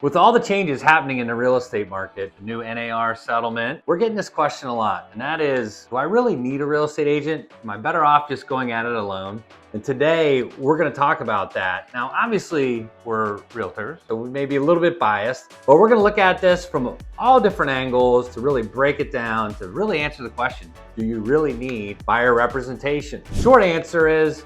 With all the changes happening in the real estate market, the new NAR settlement, we're getting this question a lot, and that is, do I really need a real estate agent? Am I better off just going at it alone? And today, we're gonna talk about that. Now, obviously, we're realtors, so we may be a little bit biased, but we're gonna look at this from all different angles to really break it down, to really answer the question, do you really need buyer representation? Short answer is,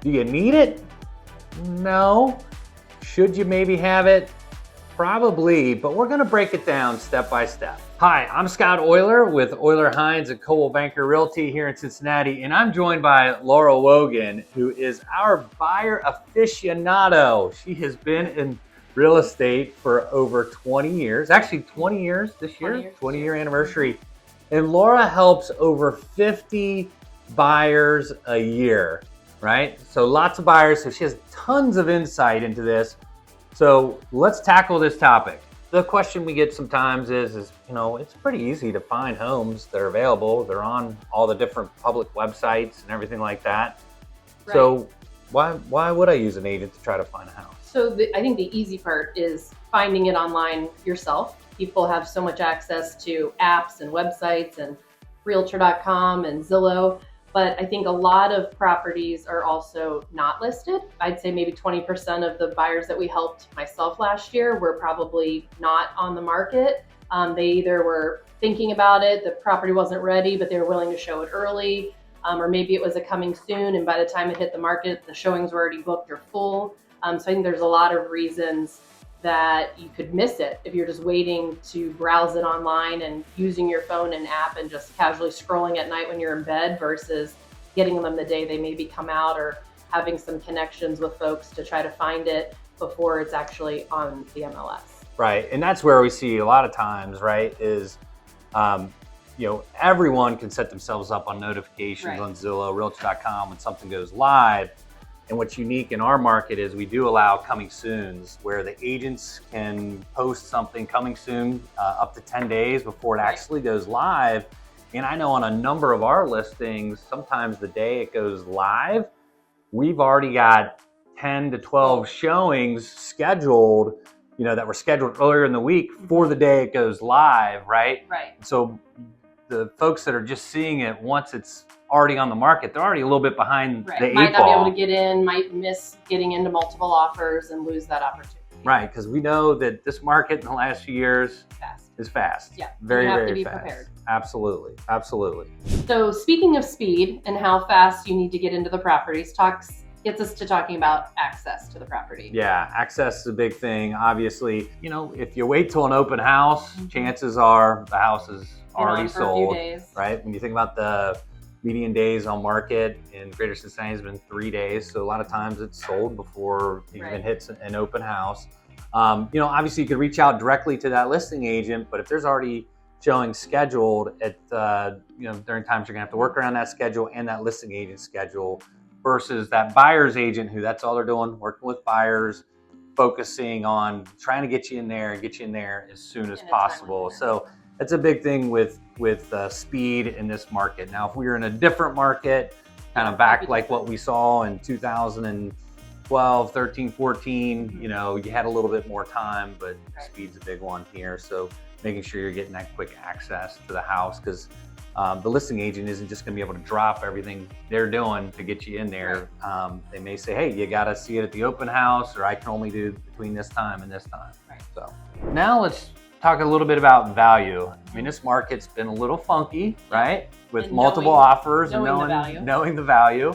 do you need it? No. Should you maybe have it? Probably, but we're gonna break it down step by step. Hi, I'm Scott Oyler with Oyler, Hines at Coldwell Banker Realty here in Cincinnati, and I'm joined by Laura Wogan, who is our buyer aficionado. She has been in real estate for over 20 years, actually 20 years this year, 20-year anniversary. And Laura helps over 50 buyers a year, right? So lots of buyers, so she has tons of insight into this. So let's tackle this topic. The question we get sometimes is, it's pretty easy to find homes that are available. They're on all the different public websites and everything like that. Right. So why would I use an agent to try to find a house? So I think the easy part is finding it online yourself. People have so much access to apps and websites and Realtor.com and Zillow. But I think a lot of properties are also not listed. I'd say maybe 20% of the buyers that we helped myself last year were probably not on the market. They either were thinking about it, the property wasn't ready, but they were willing to show it early, or maybe it was a coming soon, and by the time it hit the market, the showings were already booked or full. So I think there's a lot of reasons that you could miss it if you're just waiting to browse it online and using your phone and app and just casually scrolling at night when you're in bed versus getting them the day they maybe come out, or having some connections with folks to try to find it before it's actually on the MLS. Right, and that's where we see a lot of times, right, is everyone can set themselves up on notifications on Zillow, Realtor.com when something goes live. And what's unique in our market is we do allow coming soons, where the agents can post something coming soon up to 10 days before it actually goes live. And I know on a number of our listings, sometimes the day it goes live, we've already got 10 to 12 showings scheduled, that were scheduled earlier in the week for the day it goes live, right? Right. So the folks that are just seeing it once it's already on the market, they're already a little bit behind the eight ball. Might not be able to get in, might miss getting into multiple offers and lose that opportunity. Right, because we know that this market in the last few years is fast. Yeah, very, you have very to be fast. Prepared. Absolutely, absolutely. So speaking of speed and how fast you need to get into the properties, gets us to talking about access to the property. Yeah, access is a big thing. Obviously, if you wait till an open house, chances are the house is already sold, right? When you think about the median days on market in Greater Cincinnati has been 3 days. So a lot of times it's sold before it even hits an open house. Obviously you could reach out directly to that listing agent, but if there's already showing scheduled at, during times you're gonna have to work around that schedule and that listing agent schedule versus that buyer's agent who that's all they're doing, working with buyers, focusing on trying to get you in there as soon as possible. So that's a big thing with speed in this market. Now, if we were in a different market, kind of back like what we saw in 2012, 13, 14, you had a little bit more time, but speed's a big one here. So making sure you're getting that quick access to the house, because the listing agent isn't just going to be able to drop everything they're doing to get you in there. They may say, hey, you got to see it at the open house, or I can only do between this time and this time. So now let's talk a little bit about value. I mean, this market's been a little funky, right? With multiple offers and knowing the value.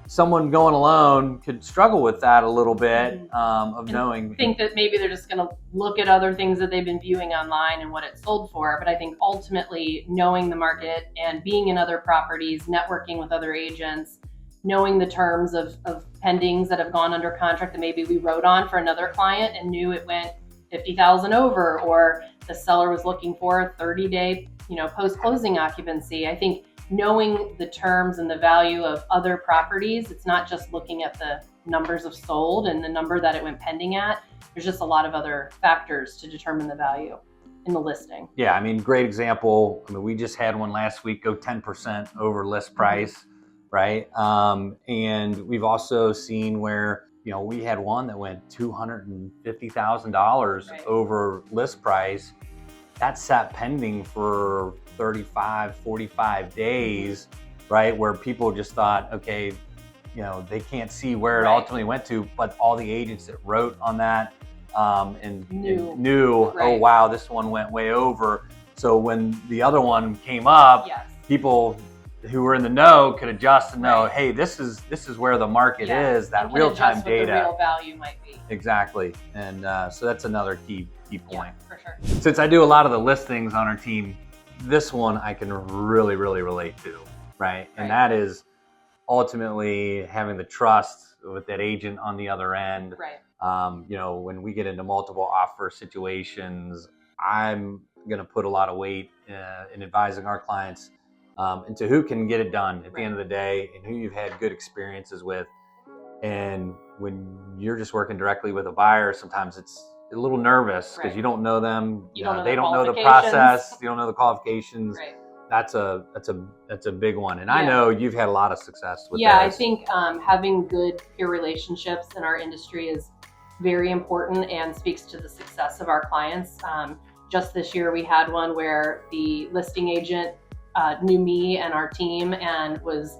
Someone going alone could struggle with that a little bit knowing. Think that maybe they're just going to look at other things that they've been viewing online and what it's sold for. But I think ultimately knowing the market and being in other properties, networking with other agents, knowing the terms of pendings that have gone under contract that maybe we wrote on for another client and knew it went 50,000 over, or the seller was looking for a 30-day, post-closing occupancy. I think knowing the terms and the value of other properties, it's not just looking at the numbers of sold and the number that it went pending at. There's just a lot of other factors to determine the value in the listing. Yeah, I mean, great example. I mean, we just had one last week go 10% over list price, right? And we've also seen where, we had one that went $250,000 over list price. That sat pending for 35, 45 days, right? Where people just thought, okay, they can't see where it ultimately went to, but all the agents that wrote on that and knew, oh wow, this one went way over. So when the other one came up, people who were in the know could adjust and know, hey, this is where the market is. That real-time data, the real value might be. Exactly, and so that's another key point. Yeah, for sure. Since I do a lot of the listings on our team, this one I can really relate to, right? And that is ultimately having the trust with that agent on the other end. Right. When we get into multiple offer situations, I'm going to put a lot of weight in advising our clients into who can get it done at the end of the day and who you've had good experiences with. And when you're just working directly with a buyer, sometimes it's a little nervous because you don't know them. You don't know they don't know the process. You don't know the qualifications. Right. That's a big one. And I know you've had a lot of success with that. I think having good peer relationships in our industry is very important and speaks to the success of our clients. Just this year, we had one where the listing agent knew me and our team and was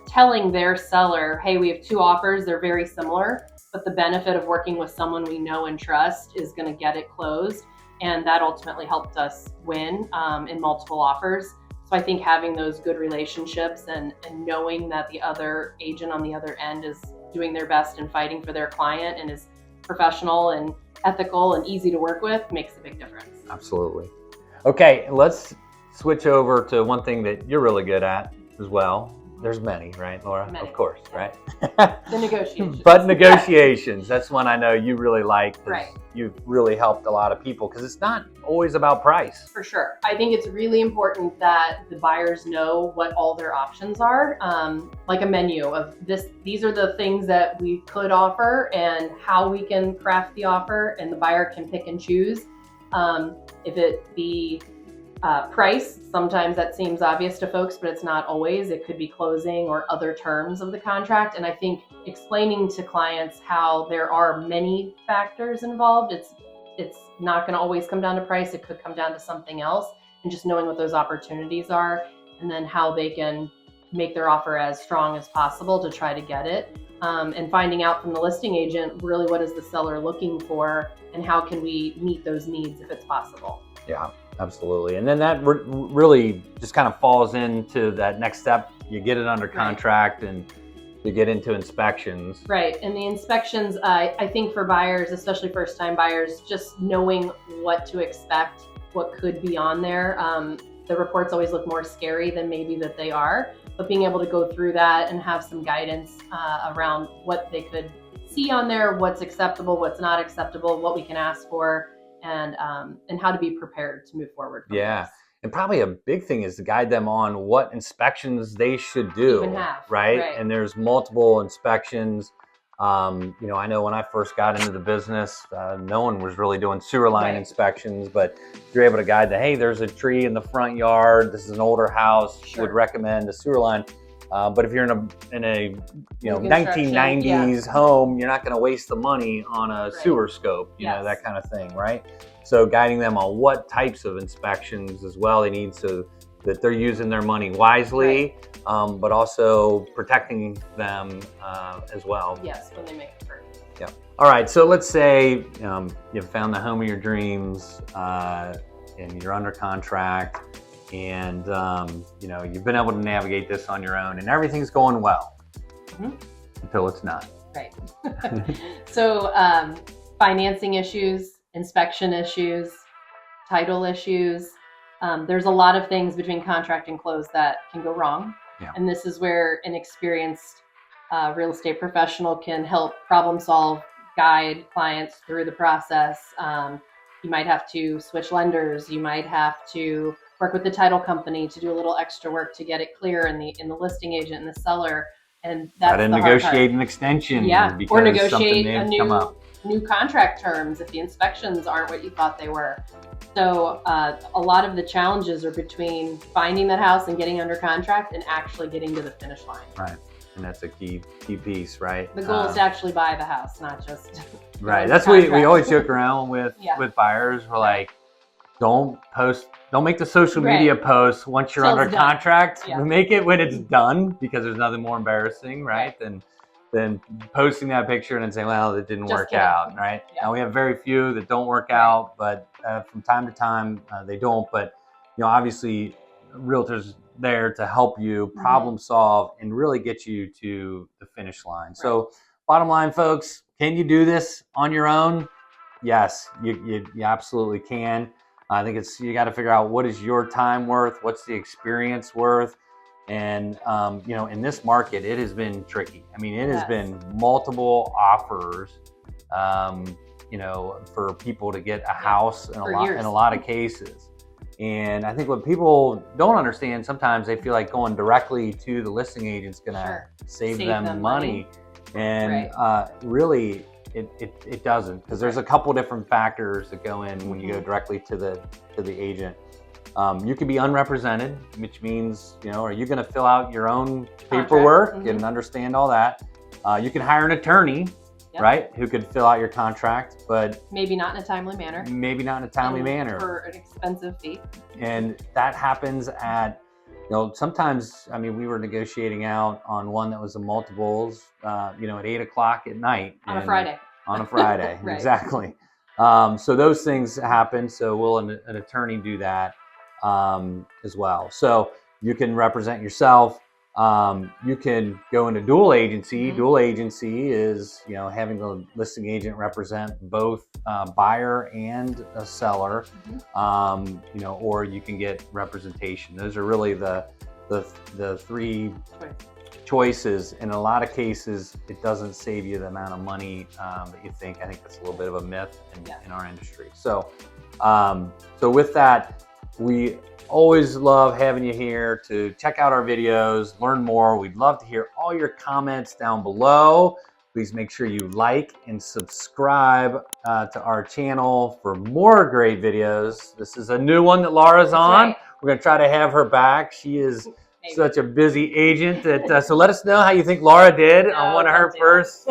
telling their seller, hey, we have 2 offers. They're very similar, but the benefit of working with someone we know and trust is going to get it closed. And that ultimately helped us win in multiple offers. So I think having those good relationships and knowing that the other agent on the other end is doing their best and fighting for their client and is professional and ethical and easy to work with makes a big difference. Absolutely. Okay, let's switch over to one thing that you're really good at as well. There's many, right, Laura? Many. Of course, right? The negotiations. But negotiations, that's one I know you really like. Right. You've really helped a lot of people because it's not always about price. For sure. I think it's really important that the buyers know what all their options are, like a menu of these are the things that we could offer and how we can craft the offer, and the buyer can pick and choose. If it be price, sometimes that seems obvious to folks, but it's not always. It could be closing or other terms of the contract. And I think explaining to clients how there are many factors involved, it's not going to always come down to price. It could come down to something else, and just knowing what those opportunities are and then how they can make their offer as strong as possible to try to get it. And finding out from the listing agent, really what is the seller looking for and how can we meet those needs if it's possible. Yeah. Absolutely. And then that really just kind of falls into that next step. You get it under contract and you get into inspections. Right. And the inspections, I think for buyers, especially first-time buyers, just knowing what to expect, what could be on there. The reports always look more scary than maybe that they are, but being able to go through that and have some guidance around what they could see on there, what's acceptable, what's not acceptable, what we can ask for, and how to be prepared to move forward. Yeah. And probably a big thing is to guide them on what inspections they should do. Right? And there's multiple inspections. I know when I first got into the business, no one was really doing sewer line inspections, but you're able to guide them, hey, there's a tree in the front yard. This is an older house. Would recommend a sewer line. But if you're in a 1990s home, you're not going to waste the money on a sewer scope, you know, that kind of thing, right? So guiding them on what types of inspections as well they need so that they're using their money wisely, but also protecting them as well. Yes, when they make a purchase. Yeah. All right. So let's say you've found the home of your dreams and you're under contract. And, you've been able to navigate this on your own and everything's going well until it's not. Right. So financing issues, inspection issues, title issues. There's a lot of things between contract and close that can go wrong. Yeah. And this is where an experienced real estate professional can help problem solve, guide clients through the process. You might have to switch lenders. You might have to work with the title company to do a little extra work to get it clear in the listing agent and the seller, and that's the negotiate hard part. An extension, or negotiate a new contract terms if the inspections aren't what you thought they were. So a lot of the challenges are between finding that house and getting under contract and actually getting to the finish line. Right. And that's a key piece, right? The goal is to actually buy the house, not just right. That's what we always joke around with buyers. We're like, don't make the social media posts once you're under contract. Make it when it's done, because there's nothing more embarrassing, right? Than posting that picture and then saying, well, it didn't work out, right? Now we have very few that don't work out, but from time to time they don't. But obviously, realtors there to help you problem solve and really get you to the finish line. So bottom line, folks, can you do this on your own? Yes, you absolutely can. I think you got to figure out what is your time worth, what's the experience worth. And, in this market, it has been tricky. I mean, it has been multiple offers, for people to get a house in a lot of cases. And I think what people don't understand, sometimes they feel like going directly to the listing agent's going to save them money. And really, it doesn't, because there's a couple different factors that go in when you go directly to the agent. You can be unrepresented, which means, are you going to fill out your own paperwork and understand all that? You can hire an attorney, right, who could fill out your contract, but maybe not in a timely manner. For an expensive fee. And that happens at, sometimes, I mean, we were negotiating out on one that was a multiples, at 8 o'clock at night. On a Friday. On a Friday, exactly. So those things happen. So will an attorney do that as well? So you can represent yourself. You can go into dual agency. Dual agency is, having the listing agent represent both buyer and a seller, or you can get representation. Those are really the three choices. In a lot of cases, it doesn't save you the amount of money that you think. I think that's a little bit of a myth in our industry. So, with that, we always love having you here to check out our videos, learn more. We'd love to hear all your comments down below. Please make sure you like and subscribe to our channel for more great videos. This is a new one that Laura's on. Right. We're going to try to have her back. She is such a busy agent. So let us know how you think Laura did on one of her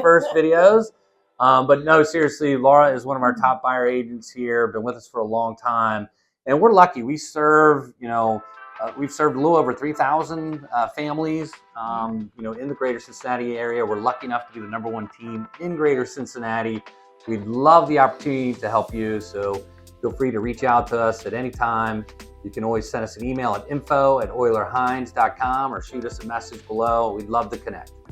first videos. But no, seriously, Laura is one of our top buyer agents here, been with us for a long time. And we're lucky. We serve, we've served a little over 3,000 families, in the greater Cincinnati area. We're lucky enough to be the #1 team in greater Cincinnati. We'd love the opportunity to help you. So feel free to reach out to us at any time. You can always send us an email at info@oylerhines.com or shoot us a message below. We'd love to connect.